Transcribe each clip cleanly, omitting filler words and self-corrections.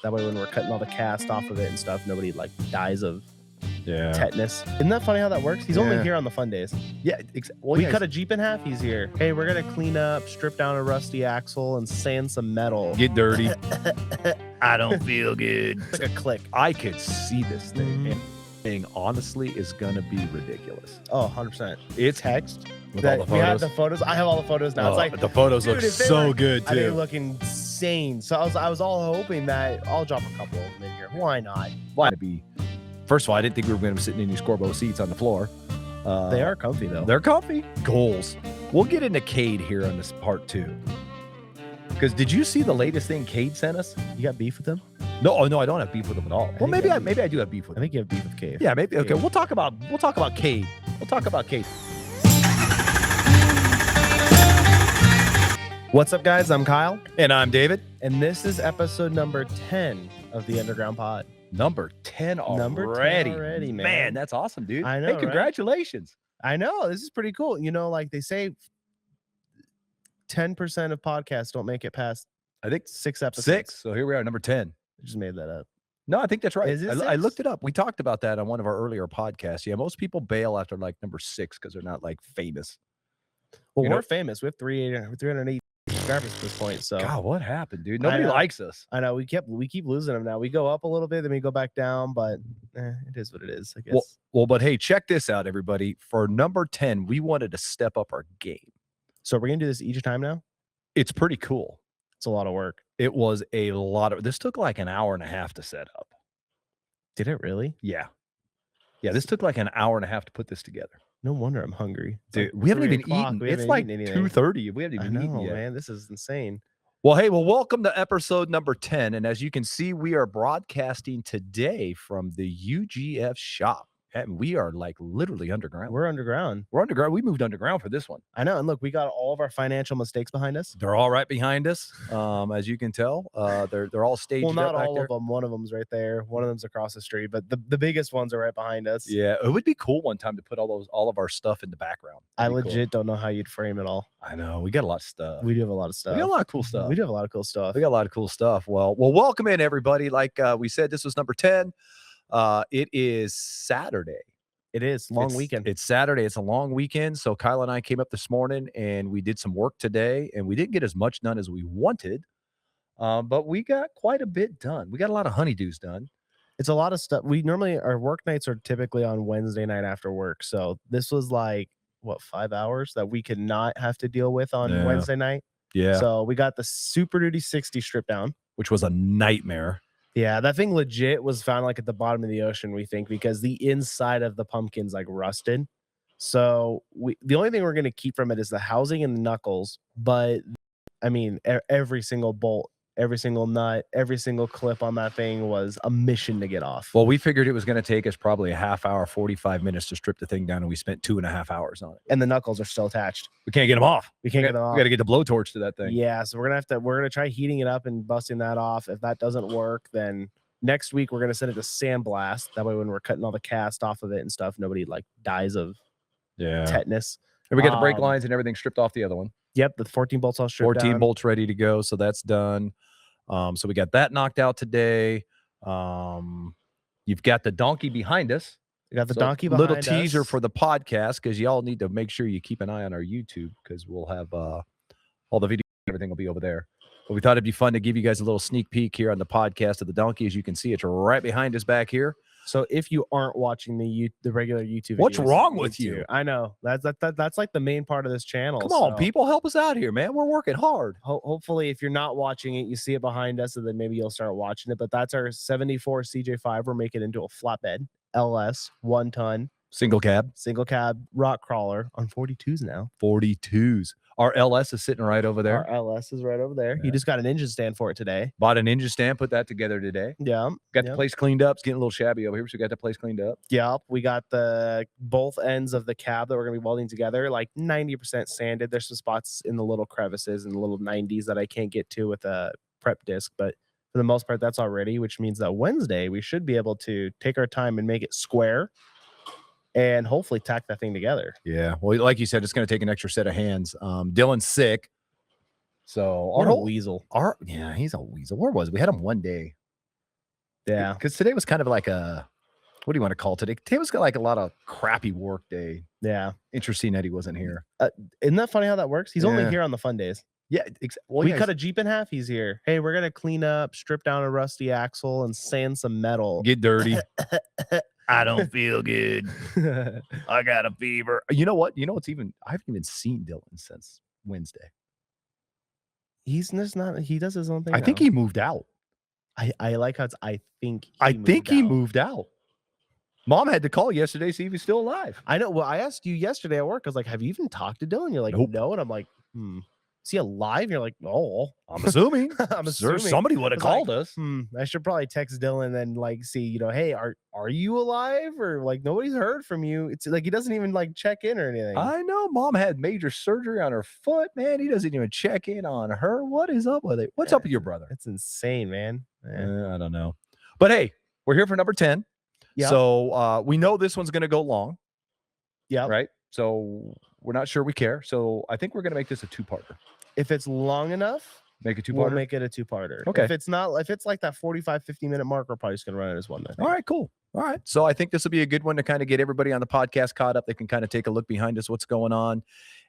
That way when we're cutting all the cast off of it and stuff, nobody like dies of Yeah. tetanus. Isn't that funny how that works? He's only here on the fun days. Yeah. We cut a Jeep in half, he's here. Hey, we're going to clean up, strip down a rusty axle, and sand some metal. Get dirty. I don't feel good. It's like a click. I could see this thing. And thing honestly is gonna be ridiculous. Oh, 100%. It's Text. with That all the we had photos. the photos. I have all the photos now. It's like the photos dude, look if they so were- good I they too. look insane. So I was all hoping that I'll drop a couple of them in here. Why not? Why to be? First of all, I didn't think we were going to be sitting in these Corbo seats on the floor. They are comfy though. They're comfy. Goals. We'll get into Cade here on this part 2. Because did you see the latest thing Cade sent us? You got beef with them? No, I don't have beef with him at all. Well, think maybe I do have beef with I him. think you have beef with Cave. Yeah, maybe. Okay, Yeah. we'll talk about Cade. We'll talk about Cade. What's up, guys? I'm Kyle, And I'm David. and this is episode number 10 of the Underground Pod. Number 10 already. Number 10 already, man. That's awesome, dude. I know, Hey, right? congratulations. I know this is pretty cool. You know, like they say, 10% of podcasts don't make it past I think 6 episodes. 6. So here we are, number 10. I just made that up. No, I think that's right. Is it I 6? looked it up. We talked about that on one of our earlier podcasts. Yeah, most people bail after like number 6 because they're not like famous. Well, You we're know- famous. We have 308 subscribers at this point. So God, what happened, dude? Nobody know. likes us. I know we keep losing them now. We go up a little bit, then we go back down, but it is what it is, I guess. Well, but hey, check this out, everybody. For number 10, we wanted to step up our game. So we're gonna do this each time now. It's pretty cool. It's a lot of work. It was a lot of this took like an hour and a half to set up. Did it really? Yeah. Yeah, this took like an hour and a half to put this together. No wonder I'm hungry. It's Dude, like we haven't 3 even o'clock. eaten. We It's haven't like eaten anything. 2:30. We haven't I even eaten know, yet. man. This is insane. Well, hey, welcome to episode number 10. And as you can see, we are broadcasting today from the UGF shop. And we are like literally underground. We're underground. We're underground. We moved underground for this one. I know. And look, we got all of our financial mistakes behind us. They're all right behind us. As you can tell, they're all staged Well, not up back all there. of them. One of them's right there. One of them's across the street. But the biggest ones are right behind us. Yeah, it would be cool one time to put all of our stuff in the background. I That'd be cool. legit don't know how you'd frame it all. I know we got a lot of stuff. We do have a lot of stuff. We got a lot of cool stuff. We do have a lot of cool stuff. We got a lot of cool stuff. Well, welcome in everybody. Like we said, this was number 10. It is Saturday. It is long It's- weekend. It's Saturday. It's a long weekend. So Kyle and I came up this morning and we did some work today, and we didn't get as much done as we wanted, but we got quite a bit done. We got a lot of honeydews done. It's a lot of stuff. We normally our work nights are typically on Wednesday night after work. So this was like 5 hours that we could not have to deal with on Yeah. Wednesday night. Yeah, So we got the Super Duty 60 stripped down. which was a nightmare. Yeah, that thing legit was found like at the bottom of the ocean, we think, because the inside of the pumpkin's like rusted. So the only thing we're gonna keep from it is the housing and the knuckles. But I mean, every single bolt, every single nut, every single clip on that thing was a mission to get off. Well, we figured it was going to take us probably a half hour, 45 minutes to strip the thing down, and we spent 2.5 hours on it. And the knuckles are still attached. We can't get them off. We can't get them off. We got to get the blowtorch to that thing. Yeah, so we're gonna try heating it up and busting that off. If that doesn't work, then next week we're gonna send it to sandblast. That way, when we're cutting all the cast off of it and stuff, nobody like dies of Yeah. tetanus. And we got the brake Um, lines and everything stripped off the other one. Yep, the 14 bolts all stripped 14 down. bolts ready to go. So that's done. So we got that knocked out today. You've got the donkey behind us. We got the So donkey behind little teaser us. for the podcast, because y'all need to make sure you keep an eye on our YouTube, because we'll have all the video, everything will be over there. But we thought it'd be fun to give you guys a little sneak peek here on the podcast of the donkey. As you can see, it's right behind us back here. So if you aren't watching the regular YouTube, What's videos, wrong you with need you? to. I know that's like the main part of this channel. Come on, so people, help us out here, man. We're working hard. Hopefully, if you're not watching it, you see it behind us, and then maybe you'll start watching it. But that's our 74 CJ5. We're making it into a flatbed LS 1 ton Single cab, single cab rock crawler on 42s now. 42s. Our LS is sitting right over there. Our LS is right over there. Yeah. He just got an engine stand for it today. Bought an engine stand, put that together today. Yeah. Got the Yep. place cleaned up. It's getting a little shabby over here, so we got the place cleaned up. Yep. We got the both ends of the cab that we're gonna be welding together, like 90% sanded. There's some spots in the little crevices and the little 90s that I can't get to with a prep disc, but for the most part, that's all ready, which means that Wednesday we should be able to take our time and make it square and hopefully tack that thing together. Yeah. Well, like you said, it's going to take an extra set of hands. Dylan's sick. So What a weasel. yeah, he's a weasel. Where was it? We had him one day. Yeah. Because today was kind of like a, what do you want to call it today? Today was like a lot of crappy work day. Yeah. Interesting that he wasn't here. Isn't that funny how that works? He's only Yeah. here on the fun days. Yeah. Well, We yeah, cut a Jeep in half, he's here. Hey, we're gonna clean up, strip down a rusty axle, and sand some metal. get dirty. I don't feel good. I got a fever. You know what? I haven't even seen Dylan since Wednesday. He's just not. He does his own thing. I think now. he moved out. I like how it's. I think. He moved out. Mom had to call yesterday, see if he's still alive. I know. Well, I asked you yesterday at work. I was like, "Have you even talked to Dylan?" You're like, Nope. "No," and I'm like, Is he alive? You're like, "Oh, I'm assuming. I'm assuming Somebody would have It's like, called us. I should probably text Dylan and like see, hey, are you alive? Or like nobody's heard from you. It's like he doesn't even like check in or anything. I know Mom had major surgery on her foot, man. He doesn't even check in on her. What is up with it? What's up with your brother? It's insane, man. Yeah. I don't know. But hey, we're here for number 10. Yeah. So we know this one's going to go long. Yeah. Right. So we're not sure we care. So I think we're going to make this a two-parter. If it's long enough, Make a two-parter. we'll make it a two-parter. Okay. If it's like that 45, 50-minute mark, we're probably just gonna run it as one. All right, cool. All right. So I think this will be a good one to kind of get everybody on the podcast caught up. They can kind of take a look behind us, what's going on.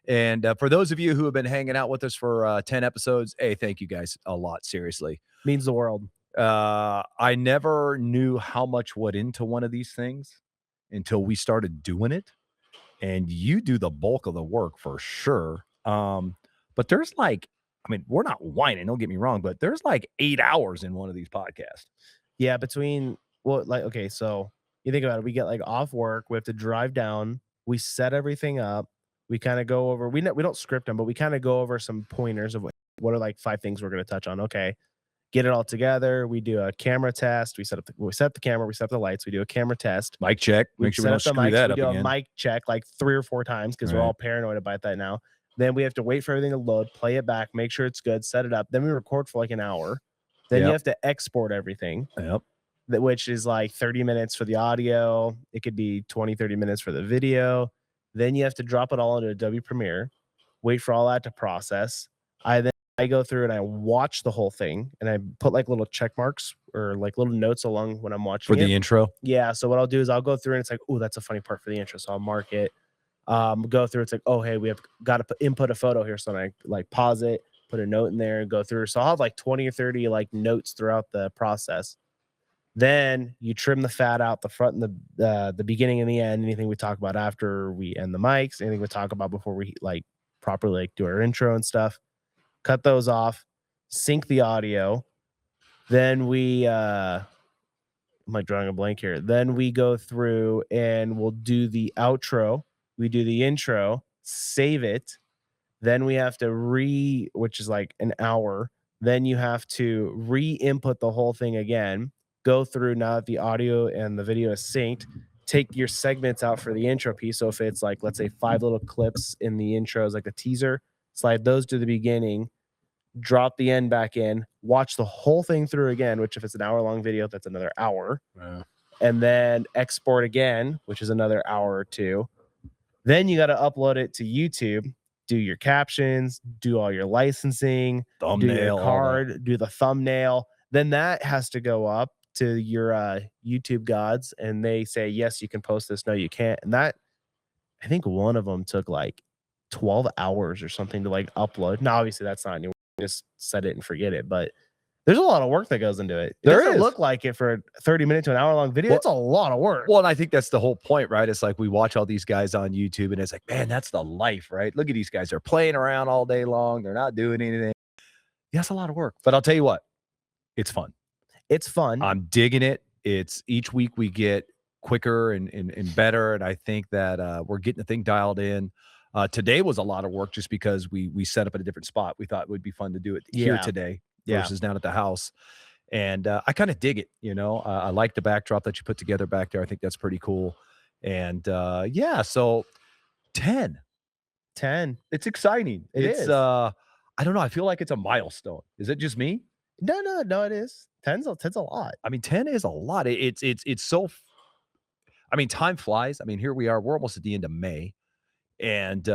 And for those of you who have been hanging out with us for 10 episodes, hey, thank you guys a lot. Seriously. Means the world. I never knew how much went into one of these things until we started doing it. And you do the bulk of the work for sure. But there's we're not whining, don't get me wrong, but there's like 8 hours in one of these podcasts. Yeah, okay, so you think about it, we get like off work, we have to drive down, we set everything up, we kind of go over, we don't script them, but we kind of go over some pointers of what are like 5 things we're going to touch on. Okay, get it all together. We do a camera test. We set up the camera, we set up the lights, we do a camera test. Mic check. Make sure we don't screw that up again. We again. do a mic check like 3 or 4 times because we're all paranoid about that now. Then we have to wait for everything to load, play it back, make sure it's good, set it up. Then we record for like an hour. Then you have to export everything. Yep. Which is like 30 minutes for the audio. It could be 20, 30 minutes for the video. Then you have to drop it all into Adobe Premiere, wait for all that to process. I go through and I watch the whole thing and I put like little check marks or like little notes along when I'm watching for the intro. Yeah. So what I'll do is I'll go through and it's like, oh, that's a funny part for the intro. So I'll mark it. Go through. It's like, oh, hey, we have got to input a photo here. So I like pause it, put a note in there and go through. So I'll have like 20 or 30 like notes throughout the process. Then you trim the fat out the front and the beginning and the end. Anything we talk about after we end the mics, anything we talk about before we like properly like do our intro and stuff. Cut those off, sync the audio. Then we I'm like drawing a blank here. Then we go through and we'll do the outro. We do the intro, save it. Then we have to which is like an hour. Then you have to re-input the whole thing again. Go through now that the audio and the video is synced. Take your segments out for the intro piece. So if it's like, let's say 5 little clips in the intro is like a teaser, slide those to the beginning, drop the end back in, watch the whole thing through again, which if it's an hour-long video, that's another hour. Wow. And then export again, which is another hour or 2. Then you got to upload it to YouTube, do your captions, do all your licensing, Thumbnail, do your card, do the thumbnail. Then that has to go up to your YouTube gods and they say, yes, you can post this. No, you can't. And that, I think one of them took like 12 hours or something to like upload. Now, obviously that's not new. Just set it and forget it. But there's a lot of work that goes into it. It doesn't look like it for a 30-minute to an hour-long video. It's a lot of work. Well, and I think that's the whole point, right? It's like we watch all these guys on YouTube and it's like, man, that's the life, right? Look at these guys. They're playing around all day long. They're not doing anything. Yeah, it's a lot of work. But I'll tell you what, it's fun. It's fun. I'm digging it. It's each week we get quicker and better. And I think that we're getting the thing dialed in. Today was a lot of work just because we set up at a different spot. We thought it would be fun to do it here today versus down at the house. And I kind of dig it. I like the backdrop that you put together back there. I think that's pretty cool. And so 10. It's exciting. It is. I don't know. I feel like it's a milestone. Is it just me? No, it is. 10's a lot. I mean, 10 is a lot. It's so, I mean, time flies. I mean, here we are. We're almost at the end of May. And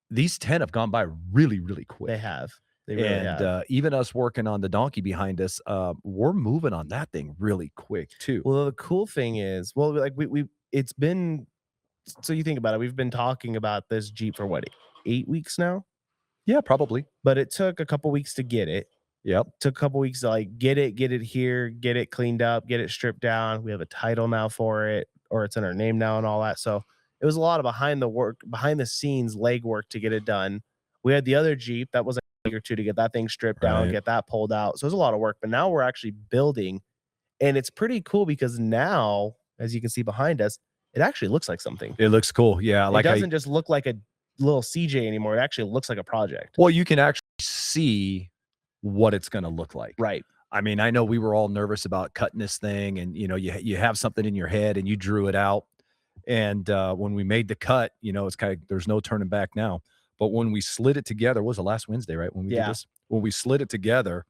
these 10 have gone by really, really quick. They have. They really And have. even us working on the donkey behind us, we're moving on that thing really quick too. Well, the cool thing is, well, like it's been, so you think about it, we've been talking about this Jeep for what, 8 weeks now, Yeah, probably. but it took a couple weeks to get it. Yep. Took a couple weeks to like get it here, get it cleaned up, get it stripped down. We have a title now for it, or it's in our name now and all that. So it was a lot of behind the scenes legwork to get it done. We had the other Jeep that was a week or two to get that thing stripped down, Right. get that pulled out. So it was a lot of work, but now we're actually building, and it's pretty cool because now, as you can see behind us, it actually looks like something. It looks cool. Yeah, It like doesn't just look like a little CJ anymore. It actually looks like a project. well, you can actually see what it's going to look like. Right. I mean, I know we were all nervous about cutting this thing, and you have something in your head, and you drew it out. And when we made the cut, it's kind of there's no turning back now. But when we slid it together, was it last Wednesday, right? When we did Yeah. this, when we slid it together,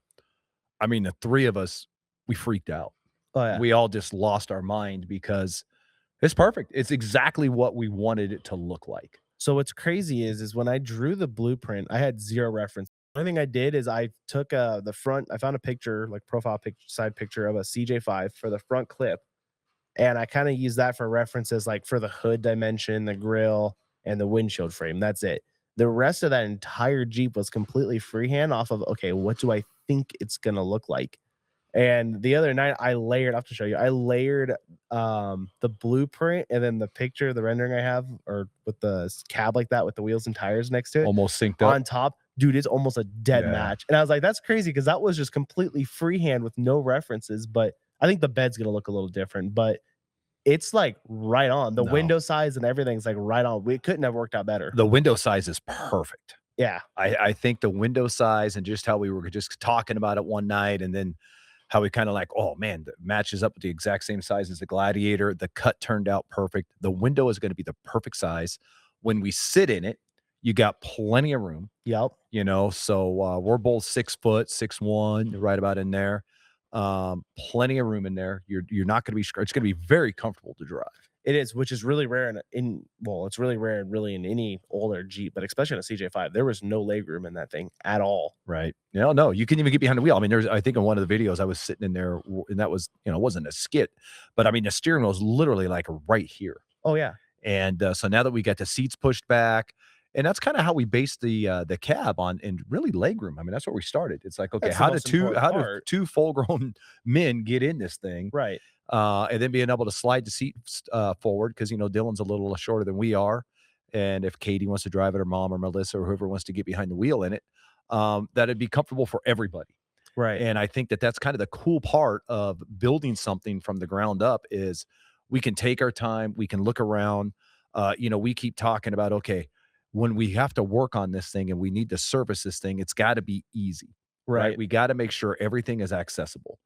I mean, the three of us, we freaked out. Oh yeah. We all just lost our mind because it's perfect. It's exactly what we wanted it to look like. So what's crazy is when I drew the blueprint, I had zero reference. The only thing I did is I took the front. I found a picture, like profile picture, side picture of a CJ5 for the front clip, and I kind of used that for references, like for the hood dimension, the grill, and the windshield frame. That's it. The rest of that entire Jeep was completely freehand off of, okay, what do I think it's gonna look like? And the other night I layered, I have to show you, I layered the blueprint and then the picture, the rendering I have, or with the cab like that with the wheels and tires next to it Almost synced up. on top. Dude, it's almost a dead Yeah. match. And I was like, that's crazy because that was just completely freehand with no references. But I think the bed's gonna look a little different, but it's like right on. The No. window size and everything's like right on. We couldn't have worked out better. The window size is perfect. Yeah. I think the window size and just how we were just talking about it one night, and then how we kind of like, oh man, that matches up with the exact same size as the Gladiator. The cut turned out perfect. The window is going to be the perfect size. When we sit in it, you got plenty of room, Yep. so we're both 6 foot, 6'1", right about in there. Plenty of room in there. You're not going to be, it's going to be very comfortable to drive. It is, which is really rare it's really rare really in any older Jeep, but especially in a CJ5. There was no leg room in that thing at all. Right. No, you couldn't even get behind the wheel. I mean, I think in one of the videos I was sitting in there, and that was, it wasn't a skit, but I mean, the steering wheel is literally like right here. Oh yeah. And so now that we got the seats pushed back, and that's kind of how we based the cab on, and really legroom. I mean, that's where we started. It's like, okay, That's the how do most important part. two full grown men get in this thing? Right. And then being able to slide the seat forward because Dylan's a little shorter than we are, and if Katie wants to drive it, or mom or Melissa or whoever wants to get behind the wheel in it, that'd be comfortable for everybody. Right. And I think that that's kind of the cool part of building something from the ground up is we can take our time, we can look around. We keep talking about, okay, when we have to work on this thing and we need to service this thing, it's got to be easy, right? We got to make sure everything is accessible.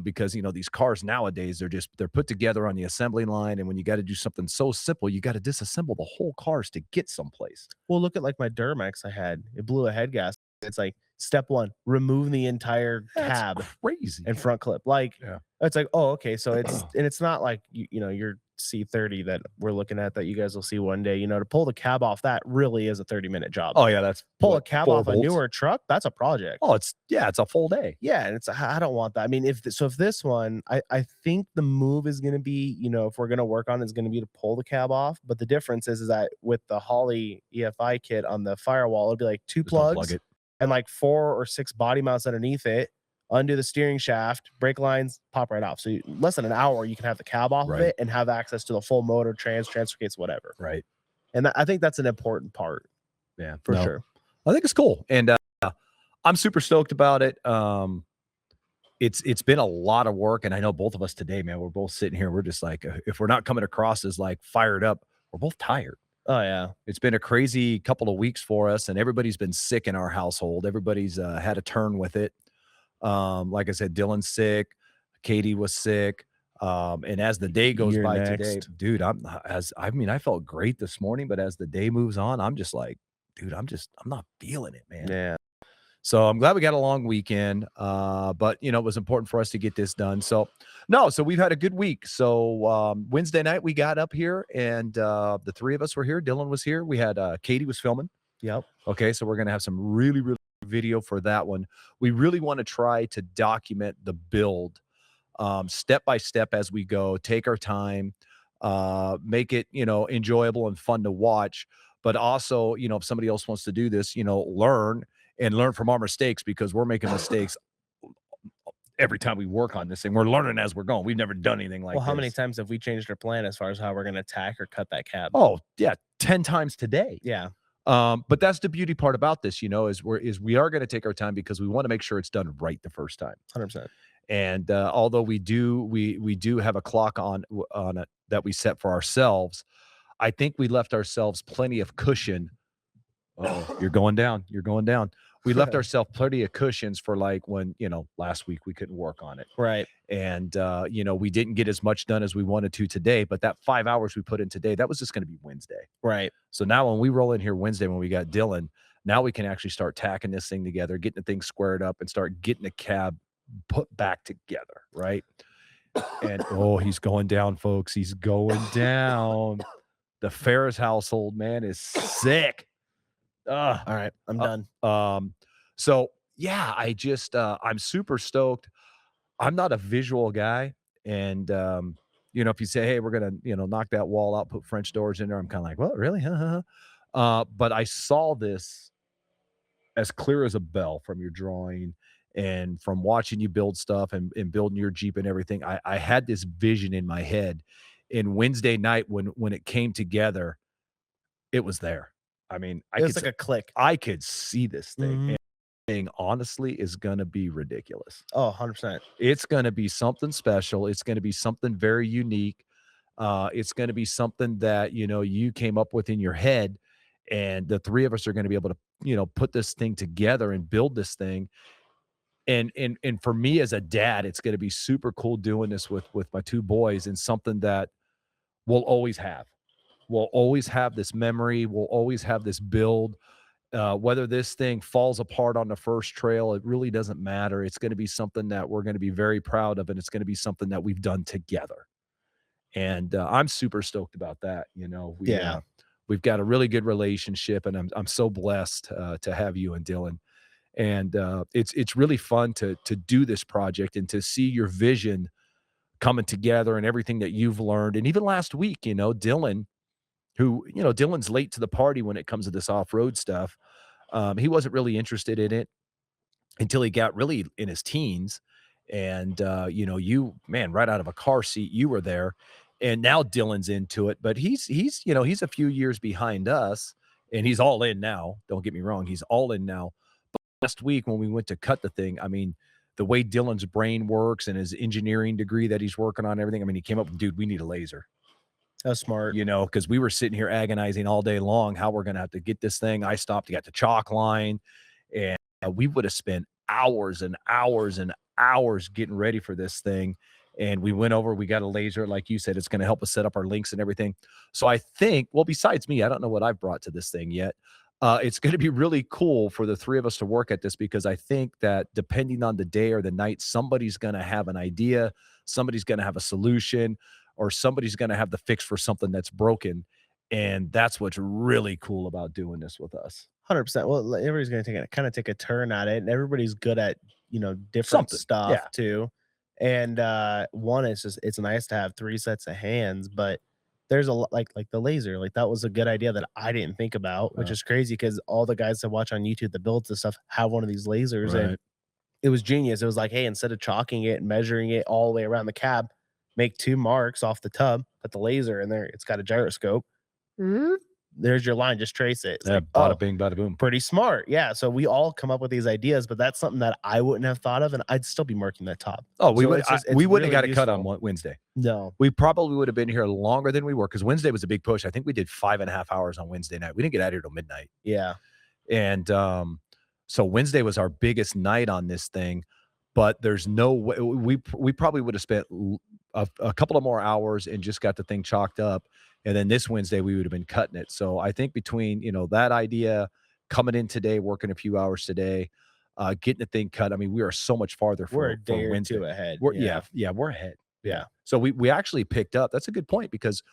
Because these cars nowadays, they're put together on the assembly line, and when you got to do something so simple, you got to disassemble the whole cars to get someplace. Well, look at like my Duramax I had. It blew a head gasket. It's like step one, remove the entire That's cab crazy. and front clip. Like Yeah. it's like, oh, okay. So it's not like your C30 that we're looking at that you guys will see one day. To pull the cab off that really is a 30-minute job. Oh yeah, that's Pull a what, cab 4 off a volts? newer truck, that's a project. Oh, it's a full day. Yeah, and I don't want that. I mean, if this one, I think the move is going to be, if we're going to work on it, is going to be to pull the cab off. But the difference is that with the Holley EFI kit on the firewall, it'll be like 2 Just don't plug plugs it. and like 4 or 6 body mounts underneath it. Undo the steering shaft, brake lines, pop right off. So less than an hour, you can have the cab off Right. of it and have access to the full motor, transfer case, whatever. Right. And I think that's an important part Yeah, for no, sure. I think it's cool, and I'm super stoked about it. It's been a lot of work, and I know both of us today, man, we're both sitting here. We're just like, if we're not coming across as like fired up, we're both tired. Oh yeah. It's been a crazy couple of weeks for us, and everybody's been sick in our household. Everybody's had a turn with it. Like I said, Dylan's sick, Katie was sick. And as the day goes You're by today, next. dude, I felt great this morning, but as the day moves on, I'm just like, dude, I'm not feeling it, man. Yeah. So I'm glad we got a long weekend. But it was important for us to get this done. So we've had a good week. So Wednesday night we got up here, and the 3 of us were here. Dylan was here. We had Katie was filming. Yep. Okay, so we're gonna have some really, really video for that one. We really want to try to document the build step by step as we go, take our time, make it, enjoyable and fun to watch. But also, if somebody else wants to do this, learn from our mistakes, because we're making mistakes every time we work on this thing. We're learning as we're going. We've never done anything like Well, how this. many times have we changed our plan as far as how we're going to attack or cut that cab? Oh, yeah, 10 times today. Yeah, But that's the beauty part about this, is we are going to take our time because we want to make sure it's done right the first time. 100%. And although we do have a clock on it that we set for ourselves, I think we left ourselves plenty of cushion. Oh, you're going down. You're going down. We left ourselves plenty of cushions for like when, last week we couldn't work on it. Right. And, we didn't get as much done as we wanted to today, but that 5 hours we put in today, that was just going to be Wednesday. Right. So now when we roll in here Wednesday, when we got Dylan, now we can actually start tacking this thing together, getting the thing squared up and start getting the cab put back together. Right. And, oh, he's going down, folks. He's going down. The Ferris household, man, is sick. All right. I'm done. So yeah, I'm super stoked. I'm not a visual guy. And if you say, hey, we're gonna, knock that wall out, put French doors in there, I'm kind of like, well, really? But I saw this as clear as a bell from your drawing and from watching you build stuff and building your Jeep and everything. I had this vision in my head. And Wednesday night when it came together, it was there. I mean, It was like a click. I could see this thing. Mhm. And this thing honestly is gonna be ridiculous. Oh, 100%. It's gonna be something special. It's gonna be something very unique. It's gonna be something that, you came up with in your head, and the three of us are gonna be able to, put this thing together and build this thing. And for me as a dad, it's gonna be super cool doing this with my two boys, and something that we'll always have. We'll always have this memory. We'll always have this build. Whether this thing falls apart on the first trail, it really doesn't matter. It's going to be something that we're going to be very proud of, and it's going to be something that we've done together. And I'm super stoked about that. Yeah. We've got a really good relationship, and I'm so blessed to have you and Dylan. And it's really fun to do this project and to see your vision coming together and everything that you've learned. And even last week, Dylan, who, Dylan's late to the party when it comes to this off-road stuff. He wasn't really interested in it until he got really in his teens. And, man, right out of a car seat, you were there. And now Dylan's into it, but he's a few years behind us, and he's all in now. Don't get me wrong. He's all in now. But last week when we went to cut the thing, I mean, the way Dylan's brain works and his engineering degree that he's working on, everything. I mean, he came up with, dude, we need a laser. That's smart. Because we were sitting here agonizing all day long how we're going to have to get this thing. I stopped to get the chalk line, and we would have spent hours and hours and hours getting ready for this thing. And we went over, we got a laser. Like you said, it's going to help us set up our links and everything. So I think, well, besides me, I don't know what I've brought to this thing yet. It's going to be really cool for the three of us to work at this, because I think that depending on the day or the night, somebody's going to have an idea, somebody's going to have a solution, or somebody's going to have the fix for something that's broken. And that's what's really cool about doing this with us. 100%. Well, everybody's going to take a turn at it, and everybody's good at, different Something, stuff yeah. too. And one, it's nice to have three sets of hands, but there's a lot like the laser. Like, that was a good idea that I didn't think about, which is crazy because all the guys that watch on YouTube that builds this stuff have one of these lasers. Right. And it was genius. It was like, hey, instead of chalking it and measuring it all the way around the cab, make two marks off the tub, put the laser in there. It's got a gyroscope. There's your line. Just trace it. It's Yeah, like, bada oh, bing, bada boom. pretty smart. Yeah. So we all come up with these ideas, but that's something that I wouldn't have thought of, and I'd still be marking that top. Oh, we So would it's just- it's we wouldn't really have got it cut on useful. Wednesday. No. We probably would have been here longer than we were, because Wednesday was a big push. I think we did 5.5 hours on Wednesday night. We didn't get out of here till midnight. Yeah. And so Wednesday was our biggest night on this thing, but there's no way we probably would have spent a couple of more hours and just got the thing chalked up. And then this Wednesday we would have been cutting it. So I think between, that idea, coming in today, working a few hours today, getting the thing cut. I mean, we are so much farther We're a for day or Wednesday. two ahead. We're ahead. Yeah. So we actually picked up. That's a good point, because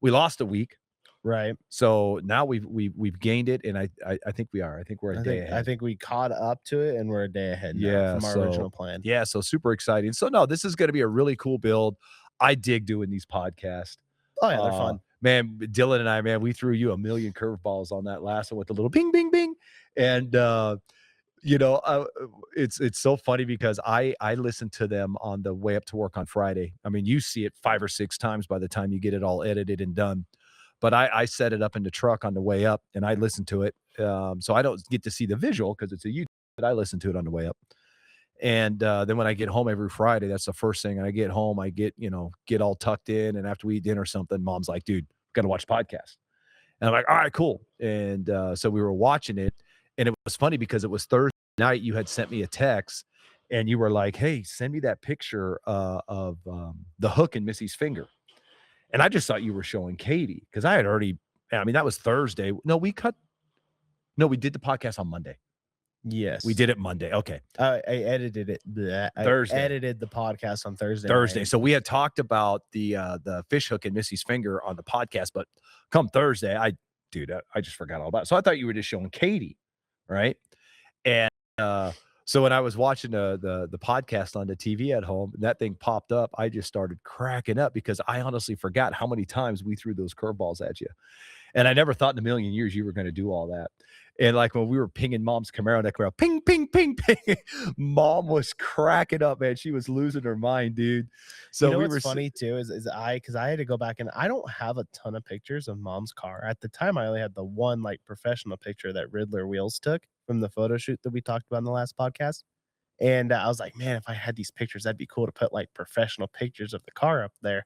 we lost a week. Right. So now we've gained it, and I think we are. I think we're a day I ahead. think we caught up to it and we're a day ahead now Yeah. from our original plan. Yeah. So super exciting. So no, this is going to be a really cool build. I dig doing these podcasts. Oh yeah, they're fun. Man, Dylan and I, man, we threw you a million curveballs on that last one with the little bing, bing, bing, and you know, it's so funny because I listen to them on the way up to work on Friday. I mean, you see it 5 or 6 times by the time you get it all edited and done. But I set it up in the truck on the way up, and I listen to it. So I don't get to see the visual because it's a YouTube, but I listen to it on the way up. And then when I get home every Friday, that's the first thing. I get home, I get all tucked in, and after we eat dinner or something, mom's like, "Dude, got to watch the podcast." And I'm like, "All right, cool." And so we were watching it, and it was funny because it was Thursday night. You had sent me a text, and you were like, "Hey, send me that picture of the hook in Missy's finger." And I just thought you were showing Katie because I had already. I mean, that was Thursday. No, we did the podcast on Monday. Yes. We did it Monday. Okay. I edited it. I Thursday. edited the podcast on Thursday. Thursday. night. So we had talked about the fish hook in Missy's finger on the podcast, but come Thursday, I just forgot all about it. So I thought you were just showing Katie, right? And so when I was watching the podcast on the TV at home, that thing popped up. I just started cracking up because I honestly forgot how many times we threw those curveballs at you. And I never thought in a million years you were going to do all that. And like when we were pinging mom's Camaro, that Camaro, ping, ping, ping, ping, mom was cracking up, man. She was losing her mind, dude. So you know we what's were funny too is because I had to go back and I don't have a ton of pictures of mom's car. At the time, I only had the one like professional picture that Riddler Wheels took from the photo shoot that we talked about in the last podcast. And I was like, man, if I had these pictures, that'd be cool to put like professional pictures of the car up there.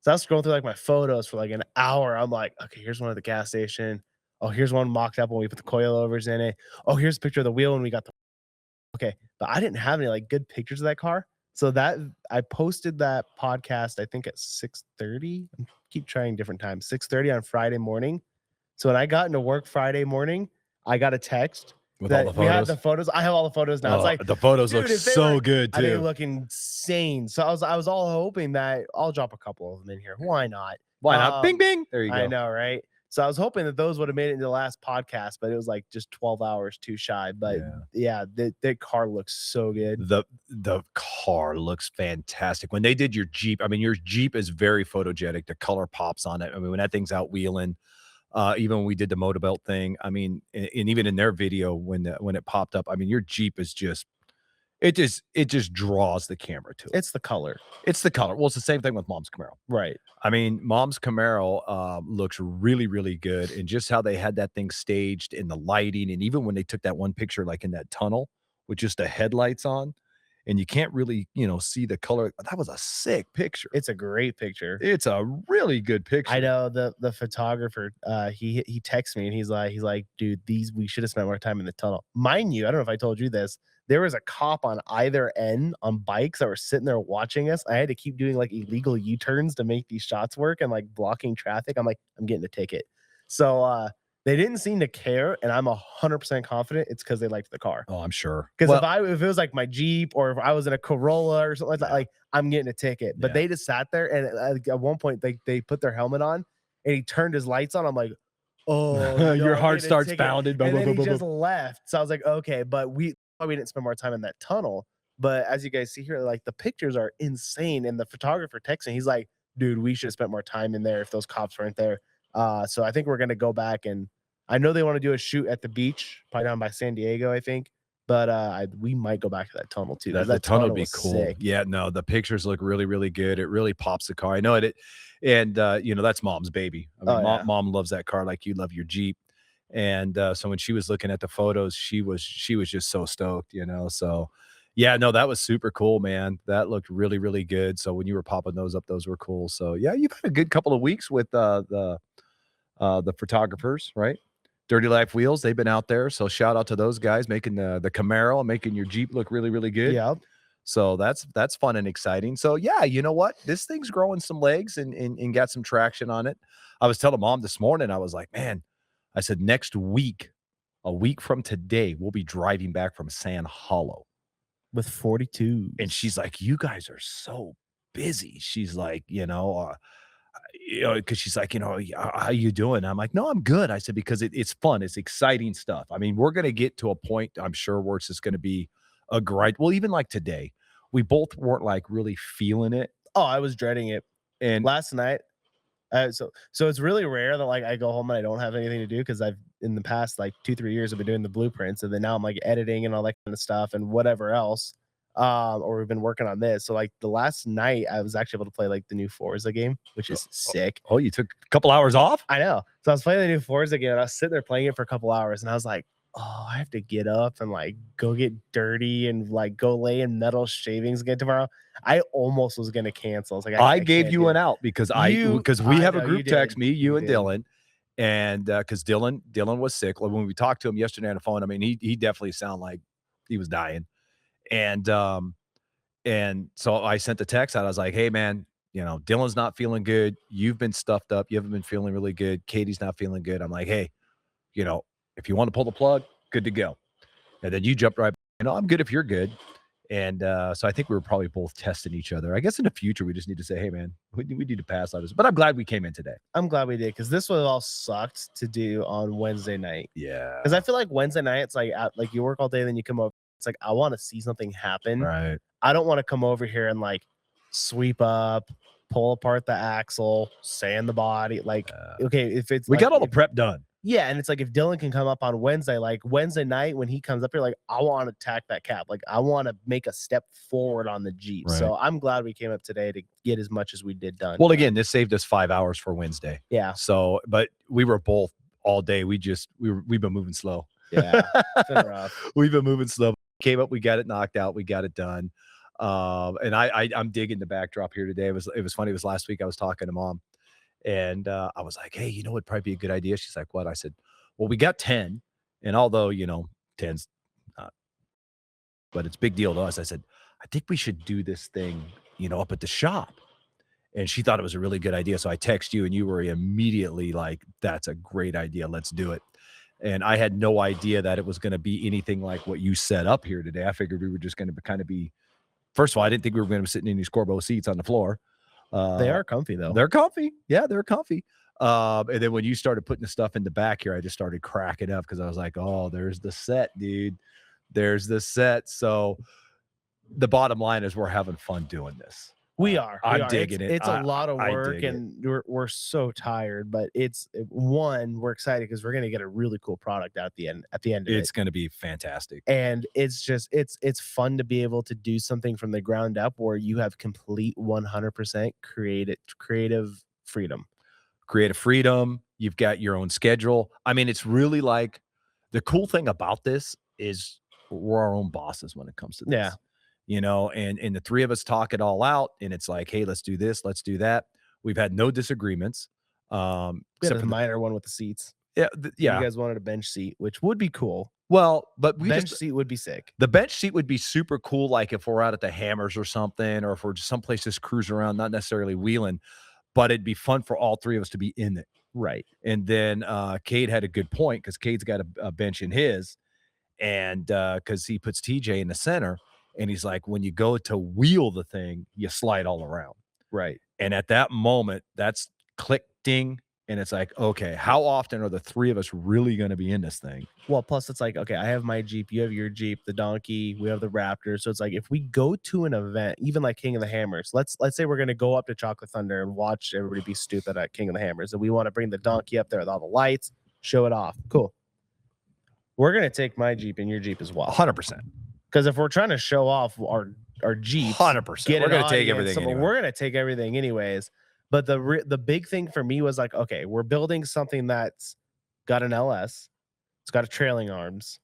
So I was scrolling through like my photos for like an hour. I'm like, okay, here's one at the gas station. Oh, here's one mocked up when we put the coilovers in it. Oh, here's a picture of the wheel when we got the okay. But I didn't have any like good pictures of that car. So that I posted that podcast, I think at 6:30. Keep trying different times. 6:30 on Friday morning. So when I got into work Friday morning, I got a text with all that the we had photos. the photos. I have all the photos now. It's like the photos dude, look if they so were- good I think they too. look insane. So I was all hoping that I'll drop a couple of them in here. Why not? Why not? Bing, bing. There you go. I know, right? So I was hoping that those would have made it into the last podcast, but it was like just 12 hours too shy. But yeah, the car looks so good. The car looks fantastic. When they did your Jeep, I mean, your Jeep is very photogenic. The color pops on it. I mean, when that thing's out wheeling, even when we did the Motorbelt thing, I mean, and even in their video when it popped up, I mean, your Jeep is just it just draws the camera to it. It's the color. It's the color. Well, it's the same thing with mom's Camaro. Right. I mean, mom's Camaro looks really, really good. And just how they had that thing staged in the lighting. And even when they took that one picture, like in that tunnel with just the headlights on, and you can't really, see the color. That was a sick picture. It's a great picture. It's a really good picture. I know the photographer, he texts me and he's like, dude, we should have spent more time in the tunnel. Mind you, I don't know if I told you this. There was a cop on either end on bikes that were sitting there watching us. I had to keep doing like illegal U-turns to make these shots work and like blocking traffic. I'm like, I'm getting a ticket. So they didn't seem to care, and I'm 100% confident it's because they liked the car. Oh, I'm sure. Because if it was like my Jeep or if I was in a Corolla or something like that, like I'm getting a ticket. But they just sat there, and at one point they put their helmet on, and he turned his lights on. I'm like, oh, your heart starts pounding. And then he just left. So I was like, okay, but we didn't spend more time in that tunnel. But as you guys see here, like the pictures are insane. And the photographer texting, he's like, dude, we should have spent more time in there if those cops weren't there. So I think we're gonna go back, and I know they want to do a shoot at the beach, probably down by San Diego, I think. But we might go back to that tunnel too. The tunnel would be was cool. sick. Yeah, no, the pictures look really, really good. It really pops the car. I know it. And that's mom's baby. I mean, mom loves that car like you love your Jeep. And so when she was looking at the photos, she was just so stoked, So yeah, no, that was super cool, man. That looked really, really good. So when you were popping those up, those were cool. So yeah, you've had a good couple of weeks with the photographers, right? Dirty Life Wheels, they've been out there. So shout out to those guys making the Camaro, making your Jeep look really, really good. Yeah. So that's fun and exciting. So yeah, you know what? This thing's growing some legs and got some traction on it. I was telling mom this morning, I was like, man, I said, next week, a week from today, we'll be driving back from Sand Hollow with 42. And she's like, you guys are so busy. She's like, because she's like, how you doing? I'm like, no, I'm good. I said, because it's fun. It's exciting stuff. I mean, we're going to get to a point, I'm sure, where it's just going to be a grind. Well, even like today, we both weren't like really feeling it. Oh, I was dreading it And last night. So it's really rare that like I go home and I don't have anything to do because I've in the past like 2-3 years I've been doing the blueprints and then now I'm like editing and all that kind of stuff and whatever else. Or we've been working on this. So like the last night I was actually able to play like the new Forza game, which is sick. oh, you took a couple hours off? I know. So I was playing the new Forza game and I was sitting there playing it for a couple hours and I was like, oh, I have to get up and like go get dirty and like go lay in metal shavings again tomorrow. I almost was gonna cancel. I was like, I I gave can't you do an it. out because You- we I have a know, you group text, did. me, you You and did. Dylan. And because Dylan was sick. Like when we talked to him yesterday on the phone, I mean, he definitely sounded like he was dying. And so I sent the text out. I was like, hey man, Dylan's not feeling good. You've been stuffed up. You haven't been feeling really good. Katie's not feeling good. I'm like, hey, if you want to pull the plug, good to go. And then you jumped right, I'm good if you're good. And so I think we were probably both testing each other. I guess in the future, we just need to say, hey, man, we need to pass on this. But I'm glad we came in today. I'm glad we did because this would have all sucked to do on Wednesday night. Yeah. Because I feel like Wednesday night, it's like like you work all day, then you come over. It's like I want to see something happen. Right. I don't want to come over here and like sweep up, pull apart the axle, sand the body. Like, okay, if it's We like, got all the prep done. yeah, and it's like if Dylan can come up on Wednesday, like Wednesday night when he comes up here, like I want to attack that cab. Like I want to make a step forward on the Jeep. Right. So I'm glad we came up today to get as much as we did done. Well, again, this saved us 5 hours for Wednesday. Yeah. So, but we were both all day. We've been moving slow. Yeah. It's been rough. We've been moving slow. Came up, we got it knocked out, we got it done. And I'm digging the backdrop here today. It was funny. It was last week I was talking to Mom, and I was like, hey, what'd probably be a good idea? She's like, what? I said, well, we got 10, and although 10's not, but it's a big deal to us. I said, I think we should do this thing, up at the shop. And she thought it was a really good idea. So I text you, and you were immediately like, that's a great idea. Let's do it. And I had no idea that it was going to be anything like what you set up here today. I figured we were just going to kind of be, first of all, I didn't think we were going to be sitting in these Corbo seats on the floor. They are comfy though. They're comfy. Yeah, they're comfy. And then when you started putting the stuff in the back here, I just started cracking up because I was like, oh, there's the set, dude. There's the set. So the bottom line is we're having fun doing this. We are. I'm digging it. It's a lot of I work, dig it. and we're so tired. But we're excited because we're gonna get a really cool product out at the end. At the end of It's it, going to be fantastic. and it's just it's fun to be able to do something from the ground up where you have complete 100% creative freedom. Creative freedom. You've got your own schedule. I mean, it's really like the cool thing about this is we're our own bosses when it comes to this. Yeah. And the three of us talk it all out, and it's like, hey, let's do this, let's do that. We've had no disagreements. We had Except a for minor one with the seats. yeah. You guys wanted a bench seat, which would be cool. Well, but Bench seat would be sick. the bench seat would be super cool, like if we're out at the Hammers or something, or if we're just someplace just cruising around, not necessarily wheeling, but it'd be fun for all three of us to be in it. Right. And then Cade had a good point because Cade's got a bench in his, and because he puts TJ in the center, and he's like, when you go to wheel the thing, you slide all around. Right. And at that moment, that's click ding. And it's like, okay, how often are the three of us really going to be in this thing? Well, plus it's like, okay, I have my Jeep, you have your Jeep, the Donkey, we have the Raptor. So it's like if we go to an event, even like King of the Hammers, let's say we're gonna go up to Chocolate Thunder and watch everybody be stupid at King of the Hammers, and we want to bring the Donkey up there with all the lights, show it off. Cool. We're gonna take my Jeep and your Jeep as well. 100%. Because if we're trying to show off our Jeep, 100%. We're going to take everything anyway. We're gonna take everything anyways. But the big thing for me was like, okay, we're building something that's got an LS, it's got a trailing arms,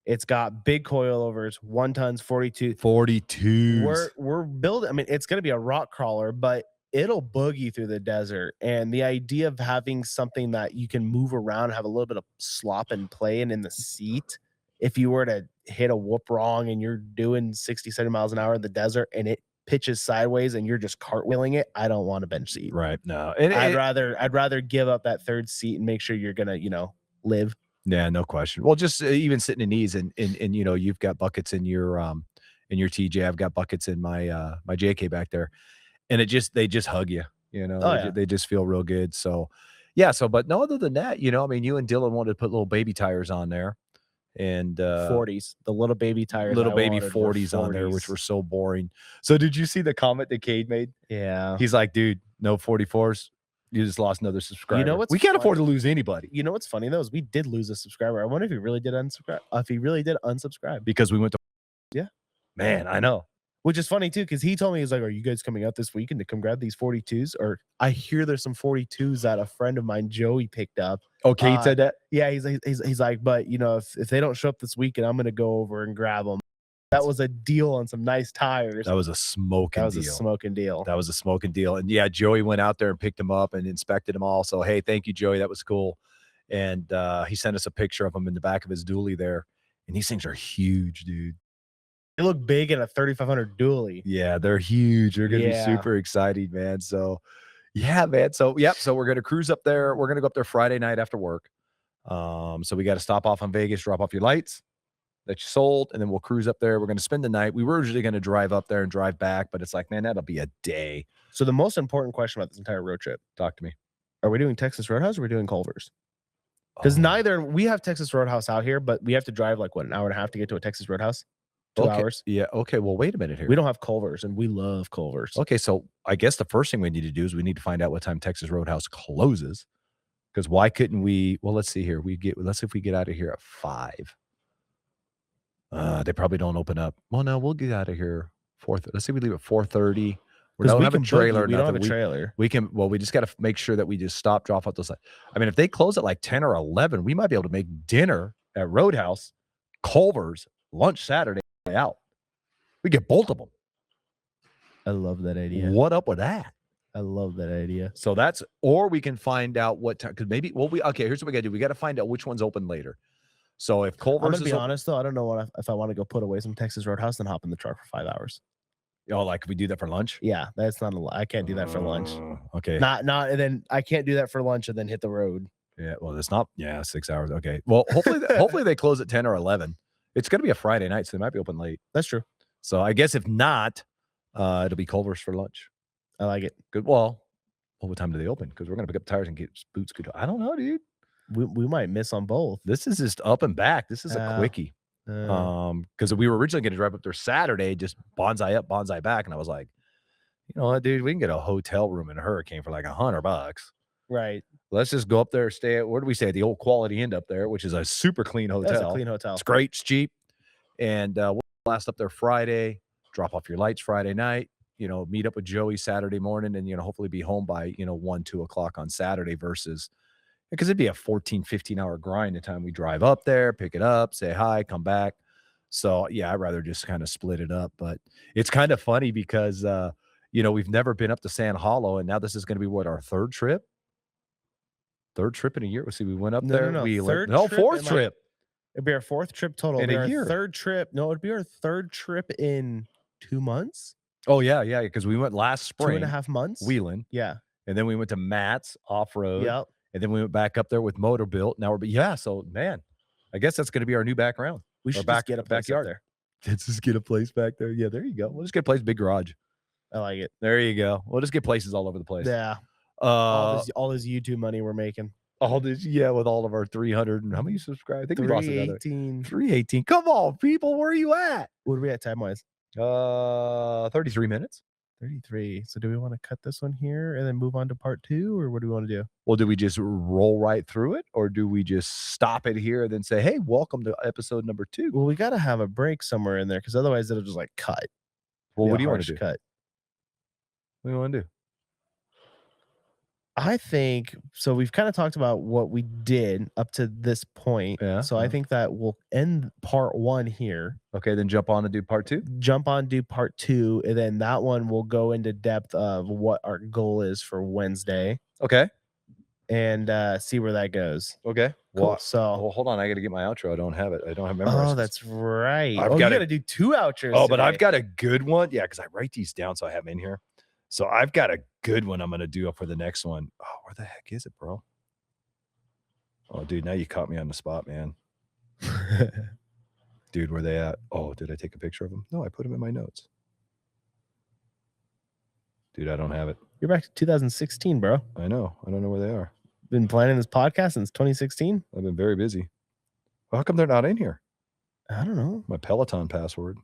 it's got big coilovers, 1 tons, 42. 42. We're building. I mean, it's gonna be a rock crawler, but it'll boogie through the desert. And the idea of having something that you can move around, have a little bit of slop and play in the seat. If you were to hit a whoop wrong and you're doing 60, 70 miles an hour in the desert and it pitches sideways and you're just cartwheeling it, I don't want a bench seat. Right. No. And I'd rather give up that third seat and make sure you're gonna, live. Yeah, no question. Well, just even sitting in these and you've got buckets in your TJ. I've got buckets in my JK back there, and they just hug you. You know, Oh, they, yeah. they just feel real good. So, yeah. So, but no, other than that, you know, I mean, you and Dylan wanted to put little baby tires on there, and 40s. The little baby tires little I baby wanted were 40s on there, which 40s. were so boring. So, did you see the comment that Cade made? Yeah. He's like, dude, no 44s. You just lost another subscriber. what's We can't afford to funny? lose anybody You know what's funny though is we did lose a subscriber. I wonder if he really did unsubscribe. If he really did unsubscribe. because we went to, Yeah. man, I know. Which is funny too, because he told me he's like, "Are you guys coming out this weekend to come grab these 42s?" Or I hear there's some 42s that a friend of mine, Joey, picked up. Oh, Cade said that? Yeah, he's like, but if they don't show up this weekend, I'm gonna go over and grab them. That was a deal on some nice tires. That was a smoking That was deal. a smoking deal. That was a smoking deal. And yeah, Joey went out there and picked him up and inspected them all. So, hey, thank you, Joey. That was cool. And he sent us a picture of him in the back of his dually there. And these things are huge, dude. They look big in a 3500 dually. Yeah, they're huge. They're going to be Yeah. super exciting, man. So, yeah, man. So, yep. So, we're going to cruise up there. We're going to go up there Friday night after work. So, we got to stop off on Vegas, drop off your lights that you sold, and then we'll cruise up there. We're going to spend the night. We were originally going to drive up there and drive back, but it's like, man, that'll be a day. So the most important question about this entire road trip: Talk to me. are we doing Texas Roadhouse or are we doing Culver's? Because Oh, neither we have Texas Roadhouse out here, but we have to drive like what, an hour and a half to get to a Texas Roadhouse. 2 okay. hours. Yeah. Okay. Well, wait a minute here. We don't have Culver's, and we love Culver's. Okay, so I guess the first thing we need to do is we need to find out what time Texas Roadhouse closes. Because why couldn't we? Well, let's see here. Let's see if we get out of here at 5. They probably don't open up. Well, no, we'll get out of here 4. Let's say we leave at 4:30. We don't have a trailer. We don't have a nothing. trailer. We can. Well, we just got to make sure that we just stop, drop off those. I mean, if they close at like 10 or 11, we might be able to make dinner at Roadhouse, Culver's, lunch Saturday out. We get both of them. I love that idea. What up with that? I love that idea. So that's, or we can find out what time, because maybe, okay, here's what we got to do. We got to find out which one's open later. So if I'm Culver's gonna is be open, honest though, I don't know if I want to go put away some Texas Roadhouse and hop in the truck for 5 hours. oh, like we do that for lunch? Yeah, that's not a lot. I can't do that for lunch. Okay. Not, and then I can't do that for lunch and then hit the road. Yeah. Well, it's not, 6 hours. Okay. Well, hopefully they close at 10 or 11. It's going to be a Friday night, so they might be open late. That's true. So I guess if not, it'll be Culver's for lunch. I like it. Good. Well, what time do they open? Because we're going to pick up tires and get boots. Good. I don't know, dude. We might miss on both. This is just up and back. This is a quickie. Because we were originally going to drive up there Saturday, just bonsai up, bonsai back, and I was like, you know what, dude, we can get a hotel room in a Hurricane for like $100. Right. Let's just go up there, stay at, where do we stay? At the old Quality Inn up there, which is a super clean hotel. That's a clean hotel. It's great, it's cheap, and we'll last up there Friday. Drop off your lights Friday night. You know, meet up with Joey Saturday morning, and hopefully be home by 1, 2 o'clock on Saturday versus. Because it'd be a 14, 15-hour grind the time we drive up there, pick it up, say hi, come back. So, yeah, I'd rather just kind of split it up. But it's kind of funny because, we've never been up to San Hollow, and now this is going to be, what, our third trip? Third trip in a year? Let's see, we went up there. No. We Third no, trip fourth in, trip. It'd be our fourth trip total. In It'd be a our year. Third trip. No, it'd be our third trip in 2 months. Oh, yeah, because we went last spring. 2.5 months. Wheeling. Yeah. And then we went to Matt's off-road. Yep. And then we went back up there with Motor Built. Now so, man, I guess that's going to be our new background. We should just get a place backyard up there. Let's just get a place back there. Yeah, there you go. We'll just get a place, big garage. I like it. There you go. We'll just get places all over the place. Yeah. All this YouTube money we're making. All this, with all of our 300 and how many subscribers? I think we lost another 318. 318. Come on, people, where are you at? What are we at time wise? 33 minutes. 33. So do we want to cut this one here and then move on to part 2, or what do we want to do? Well, do we just roll right through it, or do we just stop it here and then say, hey, welcome to episode number 2? Well, we got to have a break somewhere in there because otherwise it'll just like cut. Well, what do you want to do? Cut. What do you want to do? I think so. We've kind of talked about what we did up to this point. Yeah. So I think that we'll end part 1 here. Okay, then jump on and do part 2. Jump on, do part 2, and then that one will go into depth of what our goal is for Wednesday. Okay. And see where that goes. Okay. Cool. Well, So hold on. I got to get my outro. I don't have it. I don't have memorized. Oh, that's right. I've You gotta- got to do 2 outros. Oh, but today. I've got a good one. Yeah, because I write these down so I have them in here. So I've got a good one I'm going to do for the next one. Oh, where the heck is it, bro? Oh, dude, now you caught me on the spot, man. Dude, where they at? Oh, did I take a picture of them? No, I put them in my notes. Dude, I don't have it. You're back to 2016, bro. I know. I don't know where they are. Been planning this podcast since 2016. I've been very busy. Well, how come they're not in here? I don't know. My Peloton password.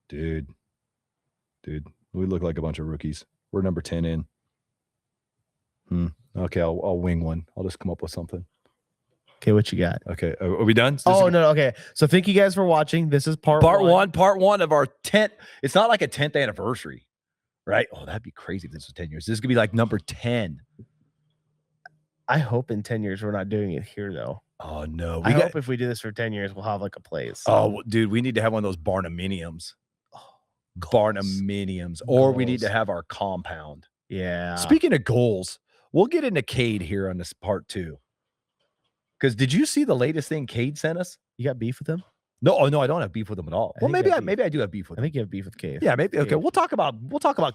Dude, we look like a bunch of rookies. We're number 10 in. Okay, I'll wing one. I'll just come up with something. Okay, what you got? Okay, are we done? Oh, no. Okay. So thank you guys for watching. This is part one of our 10th. It's not like a 10th anniversary, right? Oh, that'd be crazy if this was 10 years. This is going to be like number 10. I hope in 10 years we're not doing it here, though. Oh, no. I hope if we do this for 10 years, we'll have like a place. Oh, dude, we need to have one of those Barnuminiums. Barnuminiums. Or we need to have our compound. Yeah. Speaking of goals, we'll get into Cade here on this part 2. Because did you see the latest thing Cade sent us? You got beef with him? No, I don't have beef with him at all. Well, maybe I do have beef with him. I think you have beef with Cade. Yeah, maybe. Okay, we'll talk about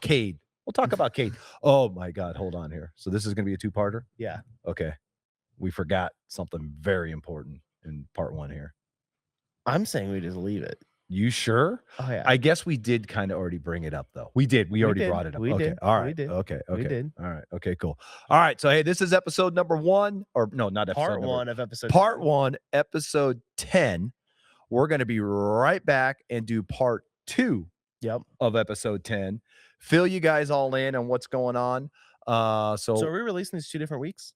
Cade. We'll talk about Cade. Oh my God, hold on here. So this is going to be a 2-parter? Yeah. Okay. We forgot something very important in part 1 here. I'm saying we just leave it. You sure? Oh yeah. I guess we did kind of already bring it up though. We did. We already brought it up. We Okay. did. All right. We did. Okay. We did. All right. Okay, cool. All right. So hey, this is episode number 1, or no, not episode Part number, 1 of episode. Part 1, episode 10. We're going to be right back and do part 2 of episode 10. Fill you guys all in on what's going on. So are we releasing these 2 different weeks?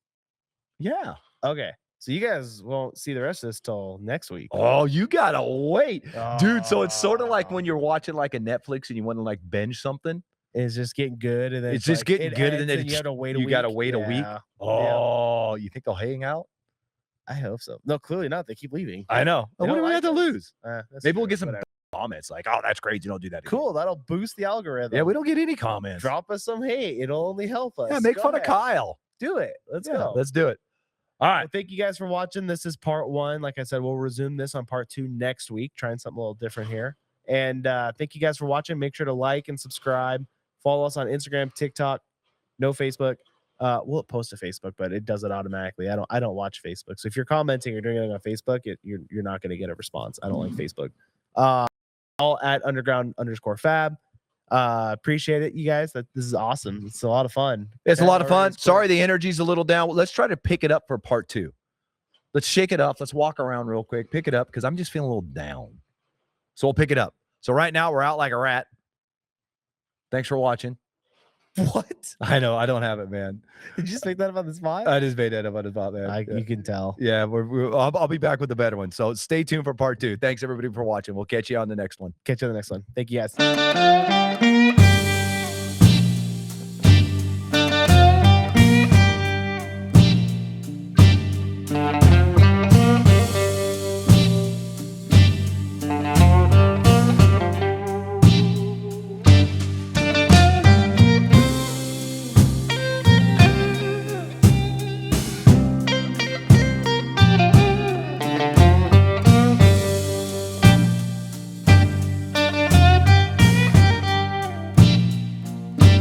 Yeah. Okay. So you guys won't see the rest of this till next week. Oh, you gotta wait, dude. So it's sort of like when you're watching like a Netflix and you want to like binge something. It's just getting good, and then it's just getting good, and then you have to wait. You gotta wait a week. Oh, you think they'll hang out? I hope so. No, clearly not. They keep leaving. I know. What do we have to lose? Maybe we'll get some comments like, "Oh, that's great. You don't do that." Cool. That'll boost the algorithm. Yeah, we don't get any comments. Drop us some hate. It'll only help us. Yeah, make fun of Kyle. Do it. Let's go. Let's do it. All right. Well, thank you guys for watching. This is part 1. Like I said, we'll resume this on part 2 next week, trying something a little different here. And thank you guys for watching. Make sure to like and subscribe. Follow us on Instagram, TikTok, no Facebook. We'll post to Facebook, but it does it automatically. I don't watch Facebook. So if you're commenting or doing anything on Facebook, you're not going to get a response. I don't like Facebook. All at underground_fab. Appreciate it, you guys. This is awesome. It's a lot of fun. It's a lot of fun. Sorry, the energy's a little down. Let's try to pick it up for part 2. Let's shake it up. Let's walk around real quick. Pick it up because I'm just feeling a little down. So we'll pick it up. So right now we're out like a rat. Thanks for watching. What? I know. I don't have it, man. Did you just make that up on the spot? I just made that up on the spot, man. You can tell. Yeah, I'll be back with a better one. So stay tuned for part 2. Thanks everybody for watching. We'll catch you on the next one. Catch you on the next one. Thank you guys.